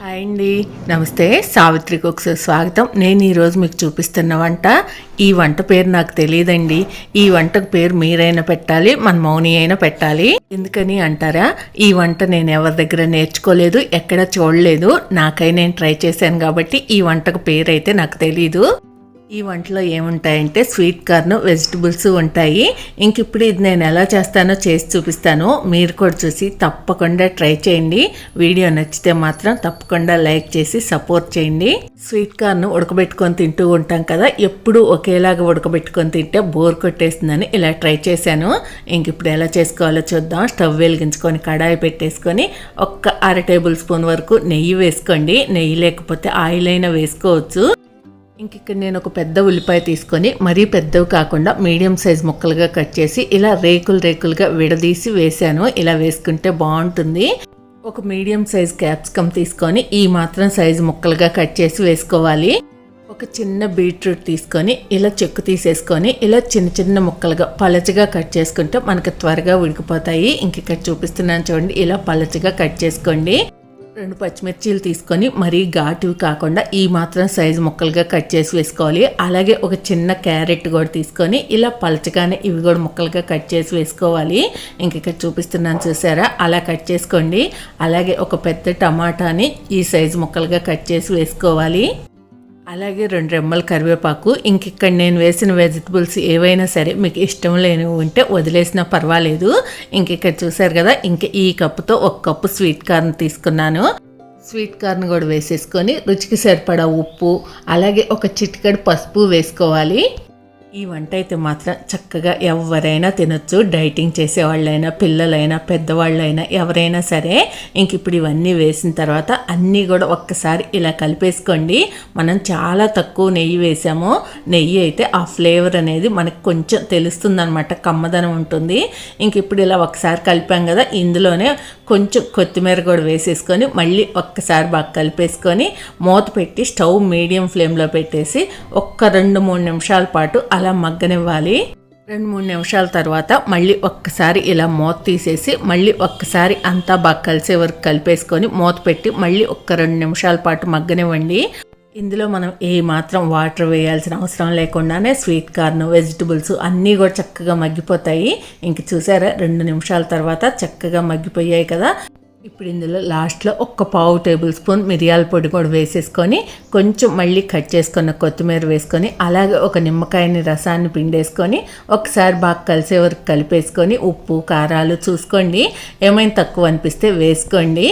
Hi అండి, నమస్తే. Savitri cooks స్వాగతం. నేను ఈరోజు మీకు చూపిస్తున్న వంట. ఈ వంట పేరు నాకు తెలియదండి. ఈ వంటకు పేరు మీరైనా పెట్టాలి, మన మౌని అయినా పెట్టాలి. ఎందుకని అంటారా? ఈ వంట నేను ఎవరి దగ్గర నేర్చుకోలేదు, ఎక్కడ చూడలేదు. నాకై నేను ట్రై చేశాను కాబట్టి ఈ వంటకు పేరు అయితే నాకు తెలీదు. ఈ వంటలో ఏముంటాయంటే స్వీట్ కార్న్, వెజిటబుల్స్ ఉంటాయి. ఇంక ఇప్పుడు ఇది నేను ఎలా చేస్తానో చేసి చూపిస్తాను. మీరు కూడా చూసి తప్పకుండా ట్రై చేయండి. వీడియో నచ్చితే మాత్రం తప్పకుండా లైక్ చేసి సపోర్ట్ చేయండి. స్వీట్ కార్న్ ఉడకబెట్టుకొని తింటూ ఉంటాం కదా, ఎప్పుడు ఒకేలాగా ఉడకబెట్టుకొని తింటే బోర్ కొట్టేస్తుందని ఇలా ట్రై చేశాను. ఇంక ఇప్పుడు ఎలా చేసుకోవాలో చూద్దాం. స్టవ్ వెలిగించుకొని కడాయి పెట్టేసుకొని ఒక్క 1/2 టేబుల్ స్పూన్ వరకు నెయ్యి వేసుకోండి. నెయ్యి లేకపోతే ఆయిల్ అయినా వేసుకోవచ్చు. ఇంక ఇక్కడ నేను ఒక పెద్ద ఉల్లిపాయ తీసుకొని, మరీ పెద్దవి కాకుండా మీడియం సైజ్ ముక్కలుగా కట్ చేసి ఇలా రేకులుగా విడదీసి వేసాను. ఇలా వేసుకుంటే బాగుంటుంది. ఒక మీడియం సైజ్ క్యాప్సికమ్ తీసుకొని ఈ మాత్రం సైజు ముక్కలుగా కట్ చేసి వేసుకోవాలి. ఒక చిన్న బీట్రూట్ తీసుకొని ఇలా చెక్కు తీసేసుకొని ఇలా చిన్న ముక్కలుగా పలచగా కట్ చేసుకుంటే మనకు త్వరగా ఉడికిపోతాయి. ఇంక ఇక్కడ చూపిస్తున్నాను చూడండి, ఇలా పలచగా కట్ చేసుకోండి. 2 పచ్చిమిర్చీలు తీసుకొని మరీ ఘాటువి కాకుండా ఈ మాత్రం సైజు ముక్కలుగా కట్ చేసి వేసుకోవాలి. అలాగే ఒక చిన్న క్యారెట్ కూడా తీసుకొని ఇలా పలచగానే ఇవి కూడా ముక్కలుగా కట్ చేసి వేసుకోవాలి. ఇంక ఇక్కడ చూపిస్తున్నాను చూసారా, అలా కట్ చేసుకోండి. అలాగే ఒక పెద్ద టమాటాని ఈ సైజు ముక్కలుగా కట్ చేసి వేసుకోవాలి. అలాగే 2 రెమ్మల కరివేపాకు. ఇంక ఇక్కడ నేను వేసిన వెజిటబుల్స్ ఏవైనా సరే మీకు ఇష్టం లేనివి ఉంటే వదిలేసినా పర్వాలేదు. ఇంక ఇక్కడ చూసారు కదా, ఇంక ఈ కప్పుతో 1 కప్పు స్వీట్ కార్న్ తీసుకున్నాను. స్వీట్ కార్న్ కూడా వేసేసుకొని రుచికి సరిపడా ఉప్పు, అలాగే ఒక చిటికెడు పసుపు వేసుకోవాలి. ఈ వంట అయితే మాత్రం చక్కగా ఎవరైనా తినొచ్చు. డైటింగ్ చేసేవాళ్ళైనా, పిల్లలైనా, పెద్దవాళ్ళైనా, ఎవరైనా సరే. ఇంక ఇప్పుడు ఇవన్నీ వేసిన తర్వాత అన్నీ కూడా ఒక్కసారి ఇలా కలిపేసుకోండి. మనం చాలా తక్కువ నెయ్యి వేసాము. నెయ్యి అయితే ఆ ఫ్లేవర్ అనేది మనకు కొంచెం తెలుస్తుంది అనమాట, కమ్మదనం ఉంటుంది. ఇంక ఇప్పుడు ఇలా ఒకసారి కలిపాం కదా, ఇందులోనే కొంచెం కొత్తిమీర కూడా వేసేసుకొని మళ్ళీ ఒక్కసారి బాగా కలిపేసుకొని మూత పెట్టి స్టవ్ మీడియం ఫ్లేమ్లో పెట్టేసి ఒక్క 2-3 నిమిషాల పాటు అలా మగ్గనివ్వాలి. 2-3 నిమిషాల తర్వాత మళ్ళీ ఒక్కసారి ఇలా మూత తీసేసి మళ్ళీ ఒక్కసారి అంతా బాగా కలిసే వరకు కలిపేసుకొని మూత పెట్టి మళ్ళీ ఒక్క 2 నిమిషాల పాటు మగ్గనివ్వండి. ఇందులో మనం ఏ మాత్రం వాటర్ వేయాల్సిన అవసరం లేకుండానే స్వీట్ కార్న్, వెజిటబుల్స్ అన్నీ కూడా చక్కగా మగ్గిపోతాయి. ఇంక చూసారా, 2 నిమిషాల తర్వాత చక్కగా మగ్గిపోయాయి కదా. ఇప్పుడు ఇందులో లాస్ట్లో 1/4 టేబుల్ స్పూన్ మిరియాల పొడి కూడా వేసేసుకొని కొంచెం మళ్ళీ కట్ చేసుకున్న కొత్తిమీర వేసుకొని అలాగే ఒక నిమ్మకాయని రసాన్ని పిండేసుకొని ఒకసారి బాగా కలిసే వరకు కలిపేసుకొని ఉప్పు కారాలు చూసుకోండి. ఏమైనా తక్కువ అనిపిస్తే వేసుకోండి.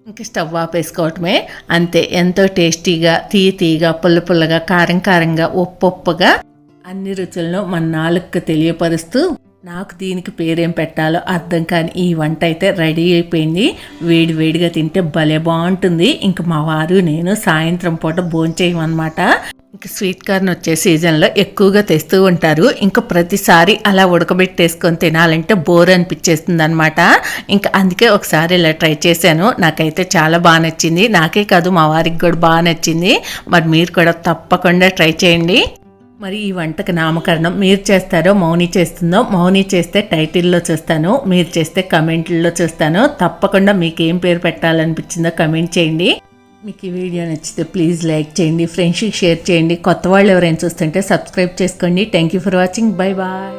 ఇంకా స్టవ్ ఆపేసుకోవటమే, అంతే. ఎంతో టేస్టీగా, తీయగా, పుల్లగా, కారంగా, ఉప్పుగా అన్ని రుచులను మన నాలుగుకు తెలియపరుస్తూ నాకు దీనికి పేరేం పెట్టాలో అర్థం కాని ఈ వంట అయితే రెడీ అయిపోయింది. వేడిగా తింటే భలే బాగుంటుంది. ఇంక మా వారు నేను సాయంత్రం పూట భోంచేయమన్నమాట. ఇంక స్వీట్ కార్న్ వచ్చే సీజన్లో ఎక్కువగా తెస్తూ ఉంటారు. ఇంకా ప్రతిసారి అలా ఉడకబెట్టేసుకొని తినాలంటే బోర్ అనిపించేస్తుంది అనమాట. ఇంకా అందుకే ఒకసారి ఇలా ట్రై చేశాను. నాకైతే చాలా బాగా నచ్చింది. నాకే కాదు, మా వారికి కూడా బాగా నచ్చింది. మరి మీరు కూడా తప్పకుండా ట్రై చేయండి. మరి ఈ వంటకు నామకరణం మీరు చేస్తారో మౌని చేస్తుందో? మౌని చేస్తే టైటిల్లో చూస్తాను, మీరు చేస్తే కమెంట్లలో చూస్తాను. తప్పకుండా మీకు ఏం పేరు పెట్టాలనిపించిందో కమెంట్ చేయండి. మీకు ఈ వీడియో నచ్చితే ప్లీజ్ లైక్ చేయండి, ఫ్రెండ్స్కి షేర్ చేయండి. కొత్త వాళ్ళు ఎవరైనా చూస్తుంటే సబ్స్క్రైబ్ చేసుకోండి. Thank you for watching. Bye bye.